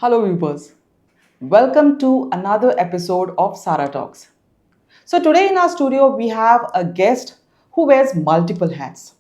Hello, viewers. Welcome to another episode of Sara Talks. So, today in our studio, we have a guest who wears multiple hats.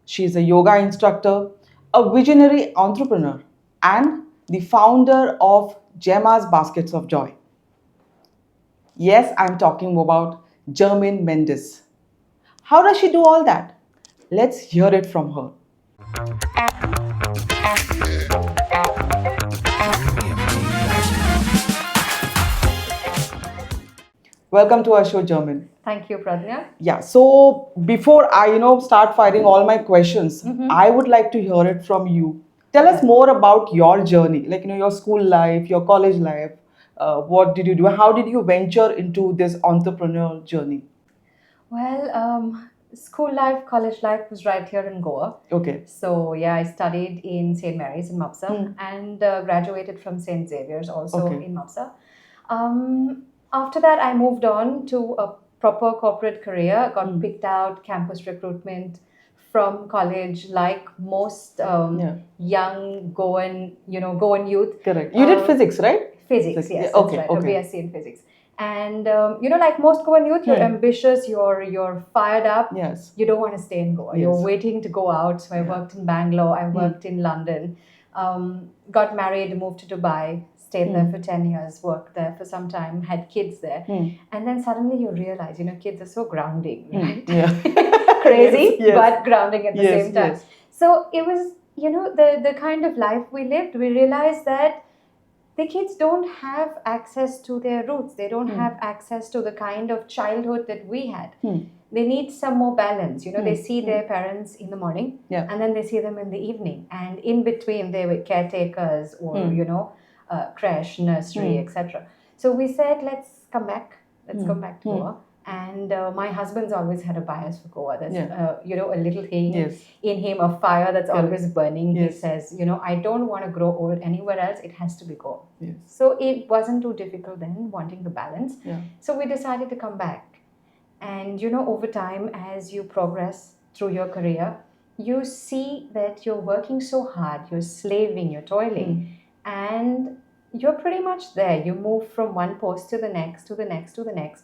She is a yoga instructor, a visionary entrepreneur, and the founder of Gemma's Baskets of Joy. Yes, I'm talking about Jermaine Mendes. How does she do all that? Let's hear it from her. Welcome to our show, Jermaine. Thank you, Pradnya. Yeah, so before I start firing all my questions, I would like to hear it from you. Tell us more about your journey, your school life, your college life. What did you do? How did you venture into this entrepreneurial journey? Well, school life, college life was right here in Goa. Okay. So, yeah, I studied in St. Mary's in Mapsa and graduated from St. Xavier's also Okay. in Mapsa. After that, I moved on to a proper corporate career, got picked out, campus recruitment from college, like most young Goan youth. Correct. You did physics, right? Physics, yes, Okay, that's right. okay. A BSc in physics. And like most Goan youth, you're ambitious, you're fired up. Yes. You don't want to stay in Goa. Yes. You're waiting to go out. So I worked in Bangalore. I worked in London. Got married, moved to Dubai. Stayed there for 10 years. Worked there for some time. Had kids there. And then suddenly you realize, kids are so grounding, right? Yeah. Crazy, Yes. but grounding at the Yes, same time. yes. So it was, the kind of life we lived. We realized that the kids don't have access to their roots. They don't have access to the kind of childhood that we had. They need some more balance. They see their parents in the morning and then they see them in the evening. And in between, they were caretakers or, creche, nursery, etc. So we said, let's come back. Let's come back to Goa. And my husband's always had a bias for Goa. There's, a little thing in him, a fire that's always burning. He says, I don't want to grow old anywhere else. It has to be Goa. Yes. So it wasn't too difficult then, wanting the balance. Yeah. So we decided to come back. And, over time, as you progress through your career, you see that you're working so hard, you're slaving, you're toiling, and you're pretty much there. You move from one post to the next, to the next, to the next.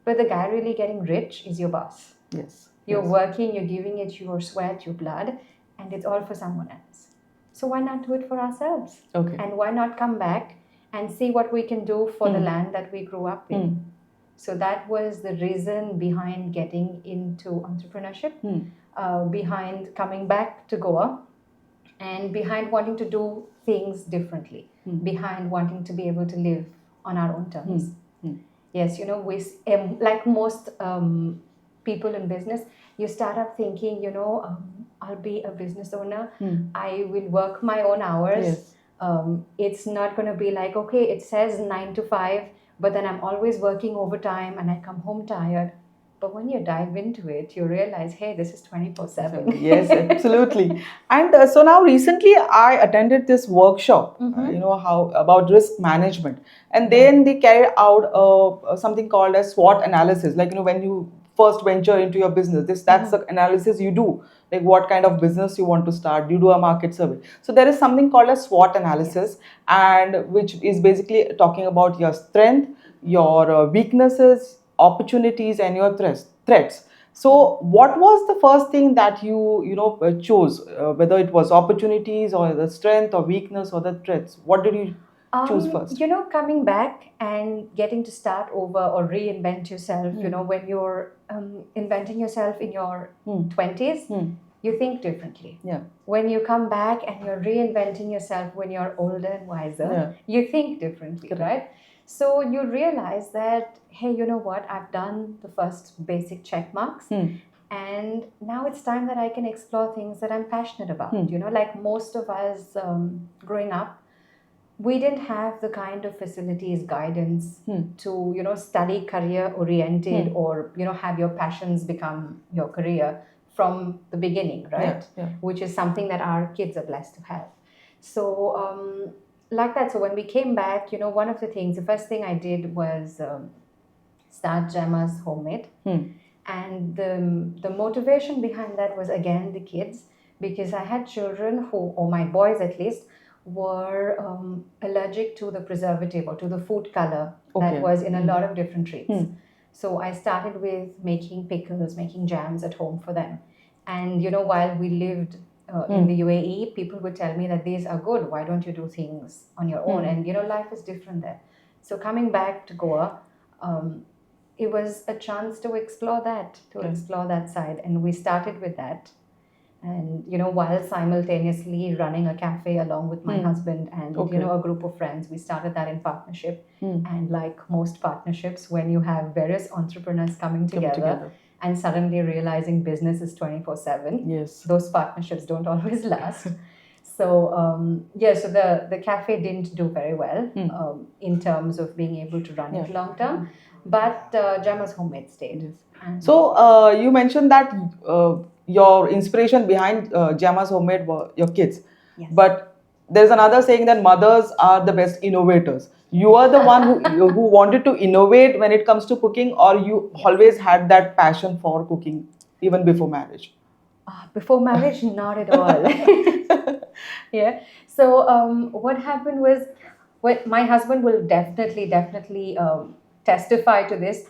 But the guy really getting rich is your boss. Yes. You're working, you're giving it your sweat, your blood, and it's all for someone else. So why not do it for ourselves? Okay. And why not come back and see what we can do for the land that we grew up in? So that was the reason behind getting into entrepreneurship, behind coming back to Goa, and behind wanting to do things differently, behind wanting to be able to live on our own terms. Yes, we, like most people in business, you start up thinking, I'll be a business owner. I will work my own hours. Yes. It's not going to be like, okay, it says 9 to 5, but then I'm always working overtime and I come home tired. But when you dive into it, you realize, hey, this is 24/7. Yes, absolutely. And so now recently I attended this workshop, how about risk management. And then they carried out something called a SWOT analysis. When you first venture into your business, that's the analysis you do. Like what kind of business you want to start. You do a market survey. So there is something called a SWOT analysis, and which is basically talking about your strength, your weaknesses, opportunities, and your threats. So what was the first thing that you chose, whether it was opportunities or the strength or weakness or the threats? What did you choose first? Coming back and getting to start over or reinvent yourself, when you're inventing yourself in your 20s, you think differently. Yeah. When you come back and you're reinventing yourself when you're older and wiser, you think differently, right? So you realize that, hey, you know what? I've done the first basic check marks. And now it's time that I can explore things that I'm passionate about. Like most of us growing up, we didn't have the kind of facilities, guidance to, study career oriented or, have your passions become your career from the beginning, right? Yeah. Which is something that our kids are blessed to have. So, like that. So when we came back, one of the first thing I did was start Jemma's Homemade. And the motivation behind that was, again, the kids, because I had children who, or my boys at least, were allergic to the preservative or to the food color Okay. that was in a lot of different treats. Hmm. So I started with making pickles, making jams at home for them. And you know, while we lived in the UAE, people would tell me that these are good. Why don't you do things on your own? And you know, life is different there. So coming back to Goa, it was a chance to explore that, explore that side. And we started with that. And you know, while simultaneously running a cafe along with my husband and you know, a group of friends, we started that in partnership. And like most partnerships, when you have various entrepreneurs coming together and suddenly realizing business is 24/7, Yes. those partnerships don't always last. So yeah, so the cafe didn't do very well in terms of being able to run it long term, but Jemma's Homemade stayed. Yes. And So you mentioned that your inspiration behind Jemma's Homemade were your kids. Yes. But there's another saying that mothers are the best innovators. You are the one who wanted to innovate when it comes to cooking, or you always had that passion for cooking even before marriage? Before marriage, not at all. Yeah. So what happened was, my husband will definitely testify to this.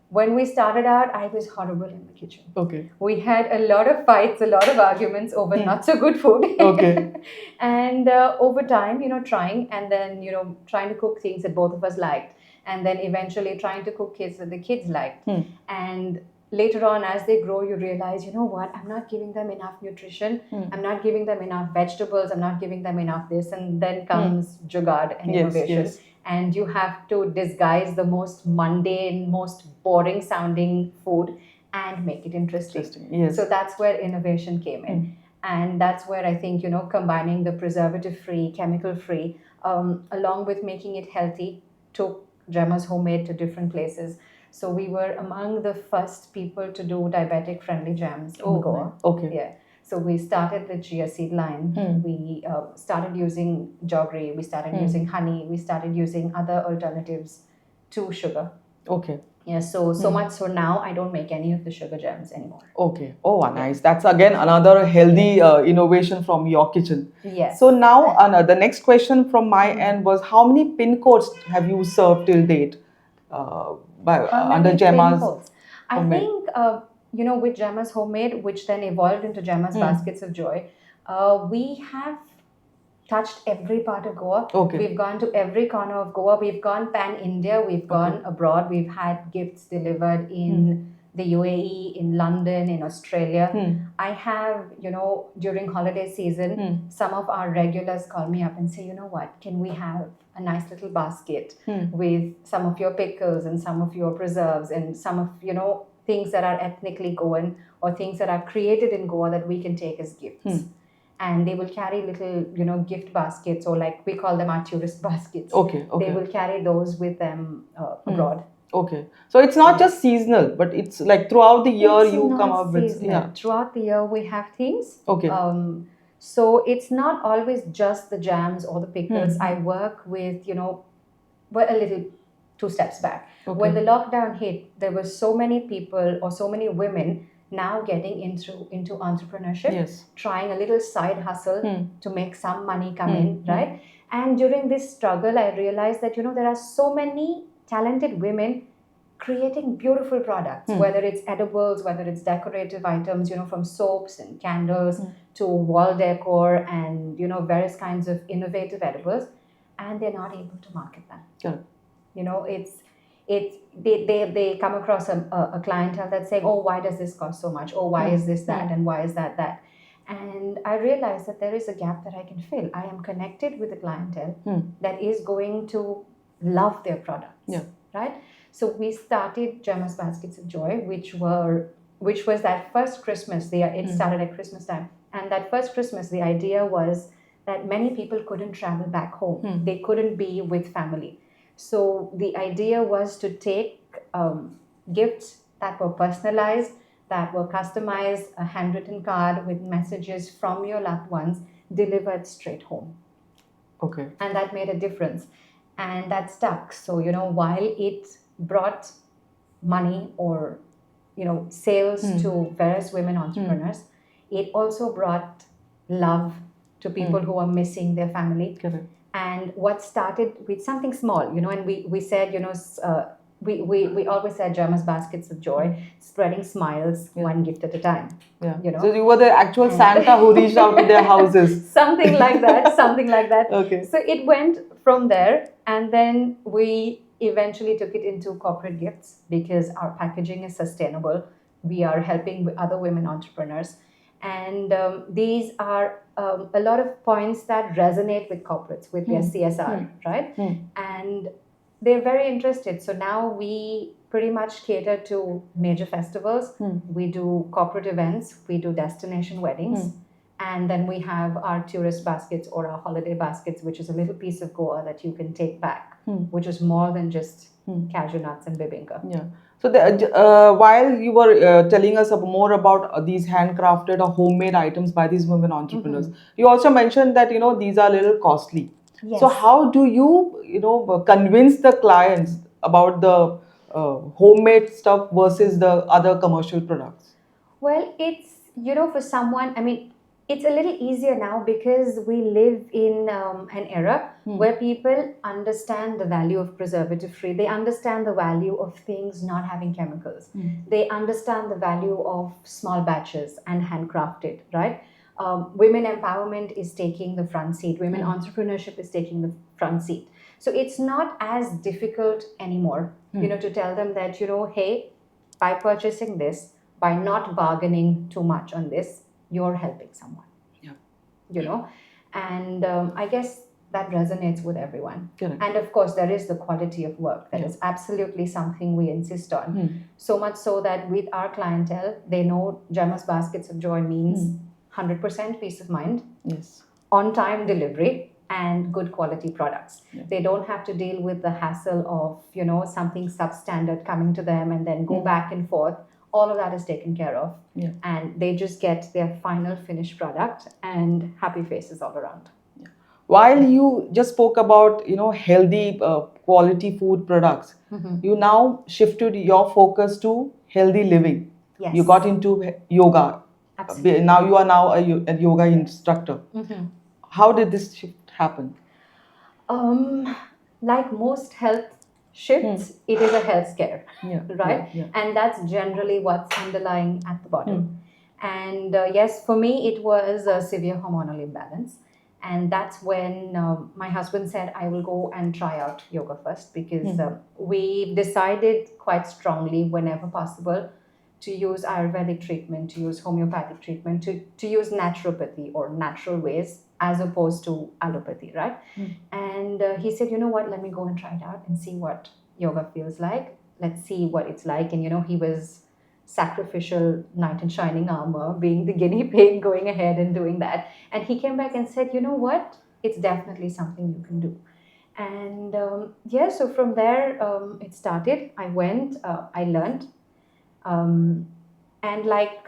When we started out, I was horrible in the kitchen. Okay. We had a lot of fights, a lot of arguments over not so good food. Okay. And over time, you know, trying and then, you know, trying to cook things that both of us liked. And then eventually trying to cook kids that the kids liked. And later on, as they grow, you realize, you know what, I'm not giving them enough nutrition. I'm not giving them enough vegetables. I'm not giving them enough this. And then comes jugaad and innovation. Yes. And you have to disguise the most mundane, most boring sounding food and make it interesting. Yes. So that's where innovation came in. And that's where I think, you know, combining the preservative free, chemical free, along with making it healthy, took Jemma's Homemade to different places. So we were among the first people to do diabetic friendly jams in Goa. Okay. Yeah. So we started the chia seed line. We started using jaggery. We started using honey. We started using other alternatives to sugar. Okay. Yeah. So much so now I don't make any of the sugar jams anymore. Okay. Oh, nice. That's again another healthy innovation from your kitchen. Yes. So now the next question from my end was, how many pin codes have you served till date under Jemma's? I think you know, with Jemma's Homemade, which then evolved into Jemma's Baskets of Joy, we have touched every part of Goa. Okay. We've gone to every corner of Goa. We've gone pan-India. We've gone abroad. We've had gifts delivered in the UAE, in London, in Australia. I have, you know, during holiday season, some of our regulars call me up and say, you know what, can we have a nice little basket with some of your pickles and some of your preserves and some of, you know, things that are ethnically Goan or things that are created in Goa that we can take as gifts. And they will carry little, you know, gift baskets, or like we call them our tourist baskets. Okay. They will carry those with them abroad. Okay. So it's not just seasonal, but it's like throughout the year you come up with. Seasonal. Throughout the year we have things. Okay. So it's not always just the jams or the pickles. I work with, you know, a little 2 steps back. Okay. When the lockdown hit, there were so many people or so many women now getting into entrepreneurship, trying a little side hustle to make some money come in, right? And during this struggle, I realized that, you know, there are so many talented women creating beautiful products, whether it's edibles, whether it's decorative items, you know, from soaps and candles to wall decor and, you know, various kinds of innovative edibles, and they're not able to market them. Yeah. You know, they come across a clientele that's saying, oh, why does this cost so much? Oh, why is this that? And why is that? And I realized that there is a gap that I can fill. I am connected with a clientele that is going to love their products, right? So we started Jemma's Baskets of Joy, which was that first Christmas. It started at Christmas time. And that first Christmas, the idea was that many people couldn't travel back home. They couldn't be with family. So the idea was to take gifts that were personalized, that were customized, a handwritten card with messages from your loved ones delivered straight home. Okay. And that made a difference. And that stuck. So, you know, while it brought money or, you know, sales to various women entrepreneurs, it also brought love to people who are missing their family. Correct. And what started with something small, and we said, we always said Jemma's baskets of joy, spreading smiles, one gift at a time. Yeah. So you were the actual Santa who reached out to their houses. Something like that, something like that. Okay. So it went from there, and then we eventually took it into corporate gifts because our packaging is sustainable. We are helping other women entrepreneurs. And these are a lot of points that resonate with corporates, with their CSR, right? And they're very interested. So now we pretty much cater to major festivals. We do corporate events. We do destination weddings. And then we have our tourist baskets or our holiday baskets, which is a little piece of Goa that you can take back, which is more than just cashew nuts and bibinka. Yeah. So while you were telling us more about these handcrafted or homemade items by these women entrepreneurs, you also mentioned that these are a little costly. Yes. So how do you convince the clients about the homemade stuff versus the other commercial products? Well, it's for someone. I mean, it's a little easier now because we live in an era where people understand the value of preservative-free. They understand the value of things not having chemicals. They understand the value of small batches and handcrafted, right? Women empowerment is taking the front seat. Women entrepreneurship is taking the front seat. So it's not as difficult anymore, to tell them that, hey, by purchasing this, by not bargaining too much on this, you're helping someone. And I guess that resonates with everyone. Correct. And of course, there is the quality of work. That is absolutely something we insist on. So much so that with our clientele, they know Jemma's Baskets of Joy means 100% peace of mind, yes, on-time delivery, and good quality products. Yeah. They don't have to deal with the hassle of, something substandard coming to them and then go back and forth. All of that is taken care of. Yeah. And they just get their final finished product and happy faces all around. Yeah. While you just spoke about healthy quality food products, you now shifted your focus to healthy living. Yes. You got into yoga. Absolutely. Now you are now a yoga instructor. How did this shift happen? Like most health shifts, it is a health scare, right? Yeah. And that's generally what's underlying at the bottom. And yes, for me, it was a severe hormonal imbalance. And that's when my husband said, I will go and try out yoga first, because we decided quite strongly, whenever possible, to use Ayurvedic treatment, to use homeopathic treatment, to use naturopathy or natural ways as opposed to allopathy, right? And he said, you know what, let me go and try it out and see what yoga feels like. Let's see what it's like. And, he was sacrificial knight in shining armor, being the guinea pig, going ahead and doing that. And he came back and said, you know what, it's definitely something you can do. And so from there, it started. I went, I learned. And like,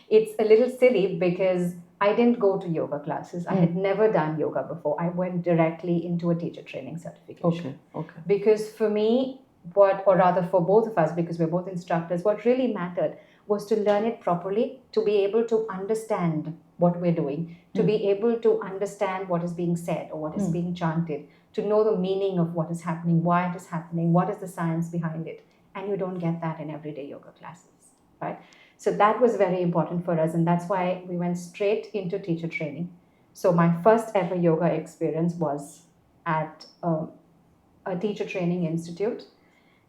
it's a little silly because I didn't go to yoga classes. I had never done yoga before. I went directly into a teacher training certification. Okay. Because for me, or rather for both of us, because we're both instructors, what really mattered was to learn it properly, to be able to understand what we're doing, to be able to understand what is being said or what is being chanted, to know the meaning of what is happening, why it is happening, what is the science behind it. And you don't get that in everyday yoga classes, right? So that was very important for us, and that's why we went straight into teacher training. So my first ever yoga experience was at a teacher training institute.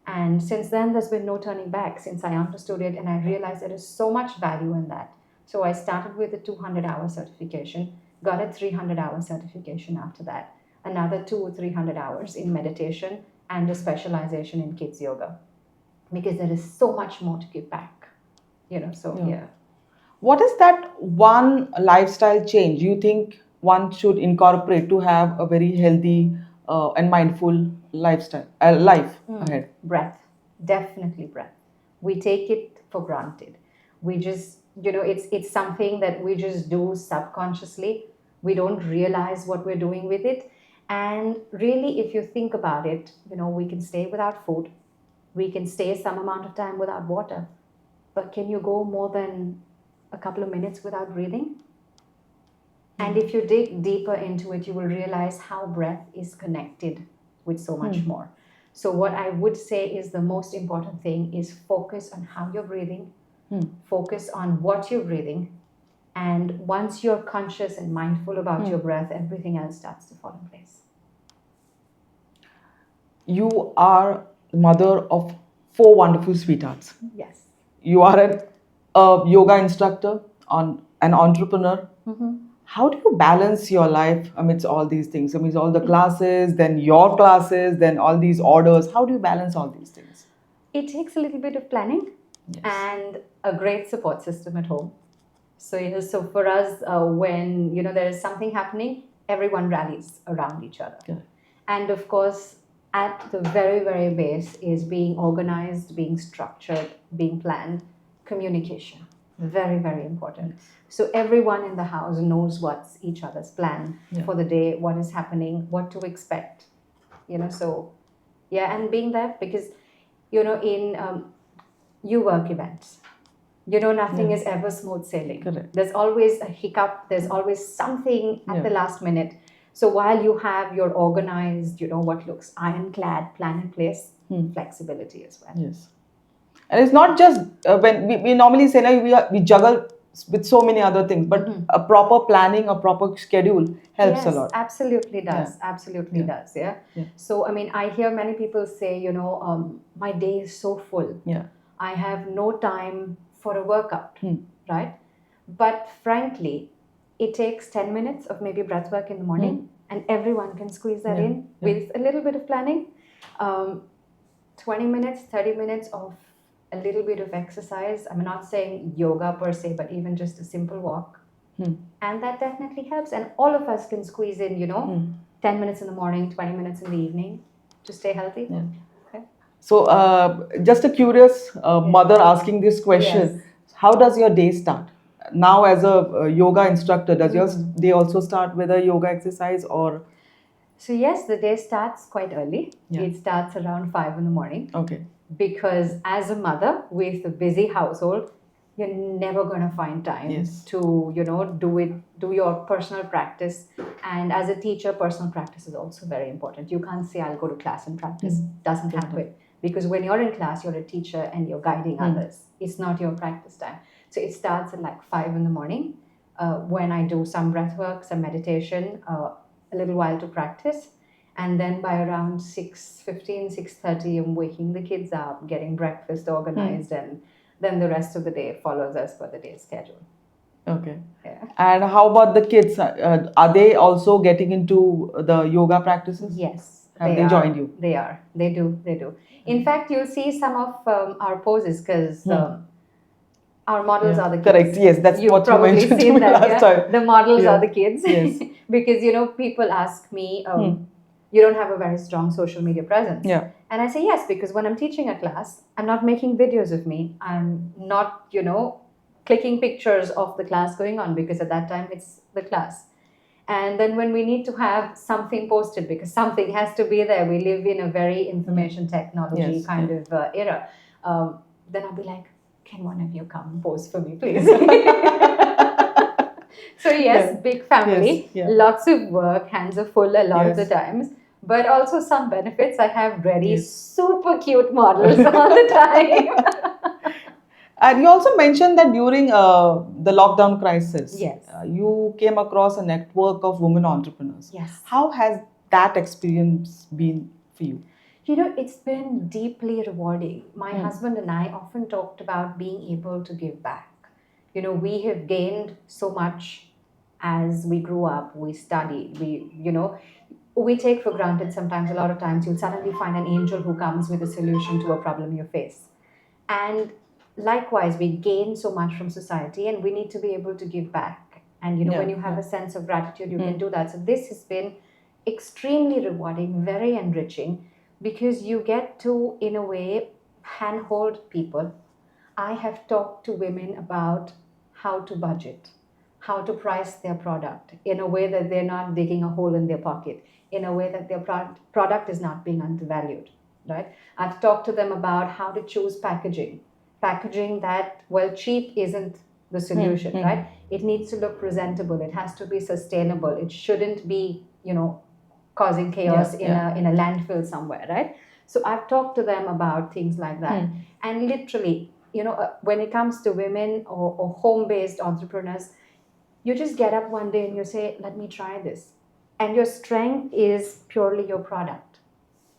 And since then, there's been no turning back since I understood it, and I realized there is so much value in that. So I started with a 200-hour certification, got a 300-hour certification after that, another 200 or 300 hours in meditation, and a specialization in kids yoga, because there is so much more to give back. Yeah. What is that one lifestyle change you think one should incorporate to have a very healthy and mindful life ahead? Breath. Definitely breath. We take it for granted. We just, it's something that we just do subconsciously. We don't realize what we're doing with it. And really, if you think about it, we can stay without food. We can stay some amount of time without water. But can you go more than a couple of minutes without breathing? And if you dig deeper into it, you will realize how breath is connected with so much more. So what I would say is the most important thing is focus on how you're breathing, focus on what you're breathing, and once you're conscious and mindful about your breath, everything else starts to fall in place. You are mother of 4 wonderful sweethearts. Yes. You are a yoga instructor, an entrepreneur. How do you balance your life amidst all these things? I mean, all the classes, then your classes, then all these orders. How do you balance all these things? It takes a little bit of planning and a great support system at home. So, so for us, when there is something happening, everyone rallies around each other. Good. And of course, at the very, very base is being organized, being structured, being planned, communication. Very, very important. So everyone in the house knows what's each other's plan for the day, what is happening, what to expect. So and being there because, in you work events, nothing is ever smooth sailing. Correct. There's always a hiccup. There's always something at the last minute. So while you have your organized, what looks ironclad plan in place, flexibility as well. Yes. And it's not just when we normally say like, we juggle with so many other things, but a proper planning, a proper schedule helps a lot. Absolutely does. Absolutely does. Yeah. So, I mean, I hear many people say, my day is so full. I have no time for a workout, right? But frankly, it takes 10 minutes of maybe breath work in the morning, and everyone can squeeze that in with a little bit of planning. 20 minutes, 30 minutes of a little bit of exercise. I'm not saying yoga per se, but even just a simple walk. And that definitely helps. And all of us can squeeze in, 10 minutes in the morning, 20 minutes in the evening to stay healthy. Okay. So, just a curious mother asking this question, how does your day start? Now, as a yoga instructor, does your day also start with a yoga exercise or? So yes, the day starts quite early. It starts around 5 in the morning. Okay. Because as a mother with a busy household, you're never going to find time to, do your personal practice. And as a teacher, personal practice is also very important. You can't say, I'll go to class and practice. Doesn't happen. Because when you're in class, you're a teacher and you're guiding others. It's not your practice time. So it starts at like 5 in the morning when I do some breath work, some meditation, a little while to practice. And then by around 6:15, 6:30, I'm waking the kids up, getting breakfast organized, and then the rest of the day follows as per the day's schedule. Okay. Yeah. And how about the kids? Are they also getting into the yoga practices? Yes. Have they joined you? They are. They do. In fact, you'll see some of our poses because our models are the kids. Correct. Yes, that's what you mentioned to me last time. The models are the kids. Yes. Because, people ask me, you don't have a very strong social media presence. Yeah. And I say yes, because when I'm teaching a class, I'm not making videos of me. I'm not, clicking pictures of the class going on because at that time it's the class. And then when we need to have something posted because something has to be there, we live in a very information technology kind of era. Then I'll be like, can one of you come post for me, please? So yes, big family, lots of work, hands are full a lot of the times, but also some benefits. I have ready super cute models all the time. And you also mentioned that during the lockdown crisis, you came across a network of women entrepreneurs. Yes. How has that experience been for you? It's been deeply rewarding. My husband and I often talked about being able to give back. We have gained so much as we grew up, we studied, we take for granted sometimes, a lot of times, you'll suddenly find an angel who comes with a solution to a problem you face. And likewise, we gain so much from society and we need to be able to give back. And, when you have a sense of gratitude, you can do that. So this has been extremely rewarding, very enriching, because you get to, in a way, handhold people. I have talked to women about how to budget, how to price their product in a way that they're not digging a hole in their pocket, in a way that their product is not being undervalued, right? I've talked to them about how to choose packaging that, cheap isn't the solution, right? It needs to look presentable. It has to be sustainable. It shouldn't be, causing chaos in a landfill somewhere, right? So I've talked to them about things like that. And literally, when it comes to women or home-based entrepreneurs, you just get up one day and you say, let me try this. And your strength is purely your product.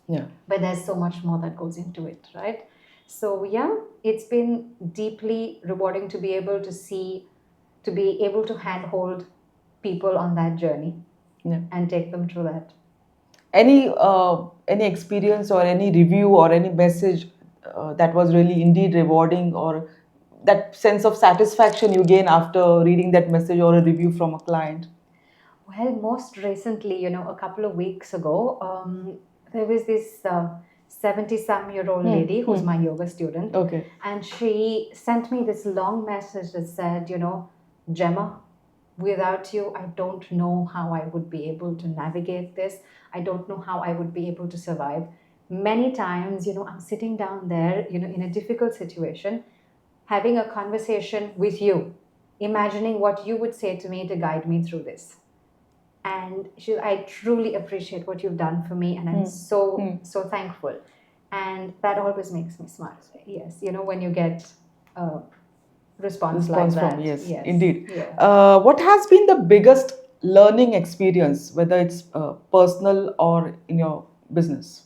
Yeah. But there's so much more that goes into it, right? So yeah, it's been deeply rewarding to be able to handhold people on that journey and take them through that. Any experience or any review or any message that was really indeed rewarding, or that sense of satisfaction you gain after reading that message or a review from a client? Well, most recently, a couple of weeks ago, there was this 70-some-year-old lady who's my yoga student. Okay. And she sent me this long message that said, Jemma, without you, I don't know how I would be able to navigate this. I don't know how I would be able to survive. Many times, I'm sitting down there, in a difficult situation, having a conversation with you, imagining what you would say to me to guide me through this. And I truly appreciate what you've done for me, and I'm so thankful. And that always makes me smile. Yes, when you get a response like that. From, yes, indeed. Yeah. What has been the biggest learning experience, whether it's personal or in your business?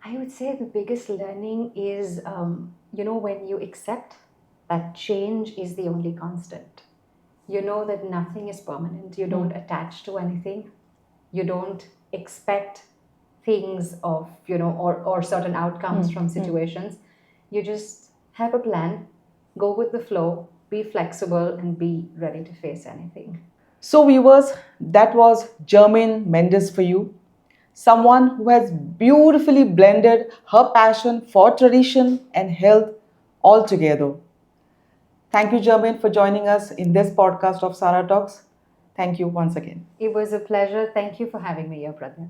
I would say the biggest learning is, when you accept that change is the only constant. You know that nothing is permanent. You don't attach to anything. You don't expect things of, or certain outcomes from situations. You just have a plan, go with the flow, be flexible, and be ready to face anything. So viewers, that was Jermaine Mendes for you. Someone who has beautifully blended her passion for tradition and health all together. Thank you, Jermaine, for joining us in this podcast of Sara Talks. Thank you once again. It was a pleasure. Thank you for having me here, Pradnya.